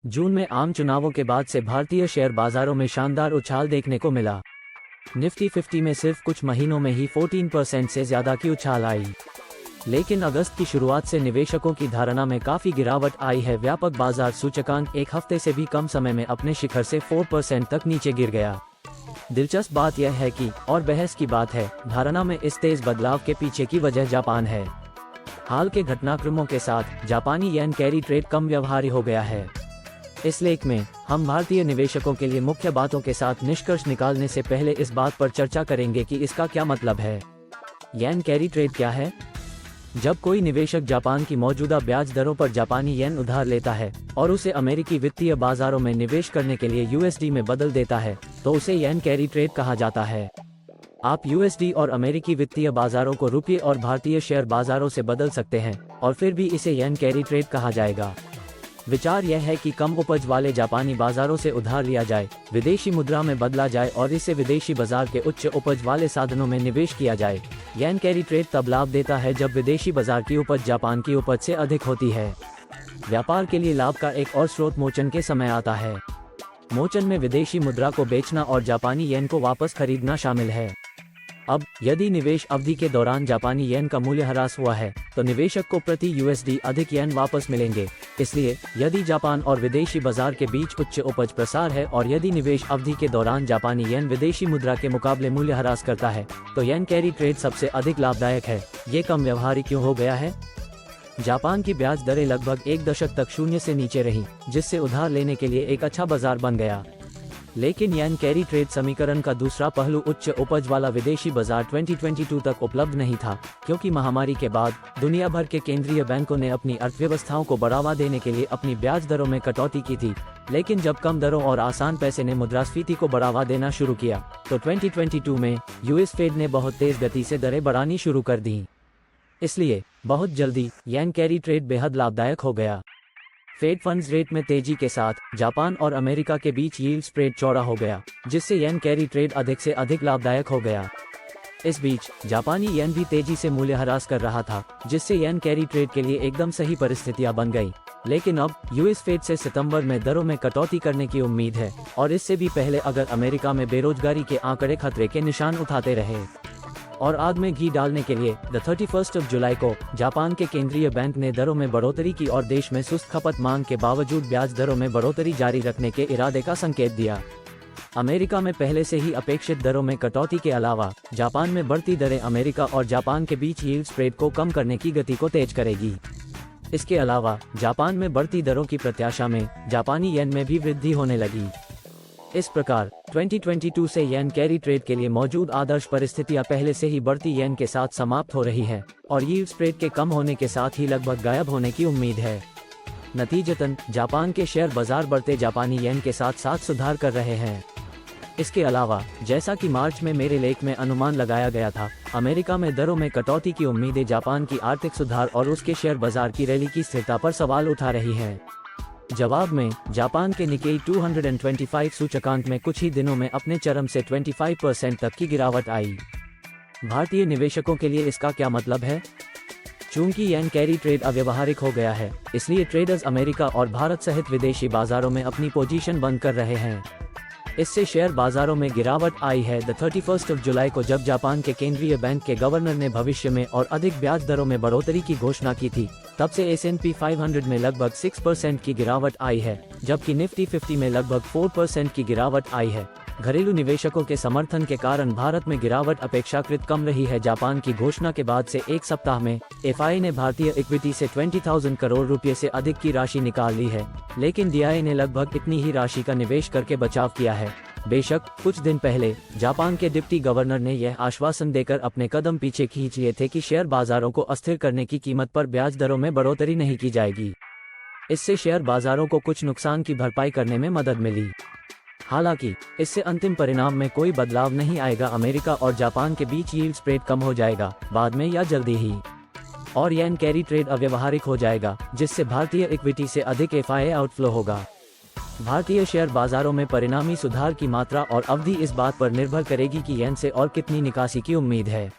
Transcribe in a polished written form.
जून में आम चुनावों के बाद से भारतीय शेयर बाजारों में शानदार उछाल देखने को मिला। निफ्टी 50 में सिर्फ कुछ महीनों में ही 14% से ज्यादा की उछाल आई। लेकिन अगस्त की शुरुआत से निवेशकों की धारणा में काफी गिरावट आई है। व्यापक बाजार सूचकांक एक हफ्ते से भी कम समय में अपने शिखर से 4% तक नीचे गिर गया। दिलचस्प बात यह है कि, और बहस की बात है, धारणा में इस तेज बदलाव के पीछे की वजह जापान है। हाल के घटनाक्रमों के साथ जापानी येन कैरी ट्रेड कम व्यवहार्य हो गया है। इस लेख में हम भारतीय निवेशकों के लिए मुख्य बातों के साथ निष्कर्ष निकालने से पहले इस बात पर चर्चा करेंगे कि इसका क्या मतलब है। येन कैरी ट्रेड क्या है? जब कोई निवेशक जापान की मौजूदा ब्याज दरों पर जापानी येन उधार लेता है और उसे अमेरिकी वित्तीय बाजारों में निवेश करने के लिए यूएसडी में बदल देता है, तो उसे येन कैरी ट्रेड कहा जाता है। आप यूएसडी और अमेरिकी वित्तीय बाजारों को रुपये और भारतीय शेयर बाजारों से बदल सकते हैं और फिर भी इसे येन कैरी ट्रेड कहा जाएगा। विचार यह है कि कम उपज वाले जापानी बाजारों से उधार लिया जाए, विदेशी मुद्रा में बदला जाए और इसे विदेशी बाजार के उच्च उपज वाले साधनों में निवेश किया जाए। येन कैरी ट्रेड तब लाभ देता है जब विदेशी बाजार की उपज जापान की उपज से अधिक होती है। व्यापार के लिए लाभ का एक और स्रोत मोचन के समय आता है। मोचन में विदेशी मुद्रा को बेचना और जापानी येन को वापस खरीदना शामिल है। अब यदि निवेश अवधि के दौरान जापानी येन का मूल्य ह्रास हुआ है, तो निवेशक को प्रति यूएसडी अधिक येन वापस मिलेंगे। इसलिए यदि जापान और विदेशी बाजार के बीच उच्च उपज प्रसार है और यदि निवेश अवधि के दौरान जापानी येन विदेशी मुद्रा के मुकाबले मूल्य ह्रास करता है, तो येन कैरी ट्रेड सबसे अधिक लाभदायक है। ये कम व्यवहार्य क्यों हो गया है? जापान की ब्याज दरें लगभग एक दशक तक शून्य से नीचे रहीं, जिससे उधार लेने के लिए एक अच्छा बाजार बन गया। लेकिन येन कैरी ट्रेड समीकरण का दूसरा पहलू उच्च उपज वाला विदेशी बाजार 2022 तक उपलब्ध नहीं था, क्योंकि महामारी के बाद दुनिया भर के केंद्रीय बैंकों ने अपनी अर्थव्यवस्थाओं को बढ़ावा देने के लिए अपनी ब्याज दरों में कटौती की थी। लेकिन जब कम दरों और आसान पैसे ने मुद्रास्फीति को बढ़ावा देना शुरू किया, तो 2022 में यूएस फेड ने बहुत तेज गति से दरें बढ़ानी शुरू कर दी। इसलिए बहुत जल्दी येन कैरी ट्रेड बेहद लाभदायक हो गया। फेड फंड्स रेट में तेजी के साथ जापान और अमेरिका के बीच यील्ड स्प्रेड चौड़ा हो गया, जिससे येन कैरी ट्रेड अधिक से अधिक लाभदायक हो गया। इस बीच जापानी येन भी तेजी से मूल्य ह्रास कर रहा था, जिससे येन कैरी ट्रेड के लिए एकदम सही परिस्थितियां बन गई। लेकिन अब यूएस फेड से सितंबर में दरों में कटौती करने की उम्मीद है, और इससे भी पहले अगर अमेरिका में बेरोजगारी के आंकड़े खतरे के निशान उठाते रहे। और आग में घी डालने के लिए 31 जुलाई को जापान के केंद्रीय बैंक ने दरों में बढ़ोतरी की और देश में सुस्त खपत मांग के बावजूद ब्याज दरों में बढ़ोतरी जारी रखने के इरादे का संकेत दिया। अमेरिका में पहले से ही अपेक्षित दरों में कटौती के अलावा जापान में बढ़ती दरें अमेरिका और जापान के बीच यील्ड स्प्रेड को कम करने की गति को तेज करेगी। इसके अलावा जापान में बढ़ती दरों की प्रत्याशा में जापानी येन में भी वृद्धि होने लगी। इस प्रकार 2022 से येन कैरी ट्रेड के लिए मौजूद आदर्श परिस्थितियां पहले से ही बढ़ती येन के साथ समाप्त हो रही हैं, और यील्ड स्प्रेड के कम होने के साथ ही लगभग गायब होने की उम्मीद है। नतीजतन जापान के शेयर बाजार बढ़ते जापानी येन के साथ साथ सुधार कर रहे हैं। इसके अलावा जैसा कि मार्च में मेरे लेख में अनुमान लगाया गया था, अमेरिका में दरों में कटौती की उम्मीदें जापान की आर्थिक सुधार और उसके शेयर बाजार की रैली की स्थिरता पर सवाल उठा रही हैं। जवाब में जापान के निकेई 225 सूचकांक में कुछ ही दिनों में अपने चरम से 25% तक की गिरावट आई। भारतीय निवेशकों के लिए इसका क्या मतलब है? चूंकि येन कैरी ट्रेड अव्यवहारिक हो गया है, इसलिए ट्रेडर्स अमेरिका और भारत सहित विदेशी बाजारों में अपनी पोजीशन बंद कर रहे हैं। इससे शेयर बाजारों में गिरावट आई है। 31 जुलाई को जब जापान के केंद्रीय बैंक के गवर्नर ने भविष्य में और अधिक ब्याज दरों में बढ़ोतरी की घोषणा की थी, तब से S&P 500 में लगभग 6% की गिरावट आई है, जबकि निफ्टी 50 में लगभग 4% की गिरावट आई है। घरेलू निवेशकों के समर्थन के कारण भारत में गिरावट अपेक्षाकृत कम रही है। जापान की घोषणा के बाद से एक सप्ताह में FI ने भारतीय इक्विटी से 20,000 करोड़ रुपए से अधिक की राशि निकाल ली है, लेकिन DI ने लगभग इतनी ही राशि का निवेश करके बचाव किया है। बेशक कुछ दिन पहले जापान के डिप्टी गवर्नर ने यह आश्वासन देकर अपने कदम पीछे खींच लिए थे कि शेयर बाजारों को अस्थिर करने की कीमत पर ब्याज दरों में बढ़ोतरी नहीं की जाएगी। इससे शेयर बाजारों को कुछ नुकसान की भरपाई करने में मदद मिली। हालांकि इससे अंतिम परिणाम में कोई बदलाव नहीं आएगा। अमेरिका और जापान के बीच यील्ड स्प्रेड कम हो जाएगा बाद में या जल्दी ही, और येन कैरी ट्रेड अव्यवहारिक हो जाएगा, जिससे भारतीय इक्विटी से अधिक FI आउटफ्लो होगा। भारतीय शेयर बाजारों में परिणामी सुधार की मात्रा और अवधि इस बात पर निर्भर करेगी कि येन से और कितनी निकासी की उम्मीद है।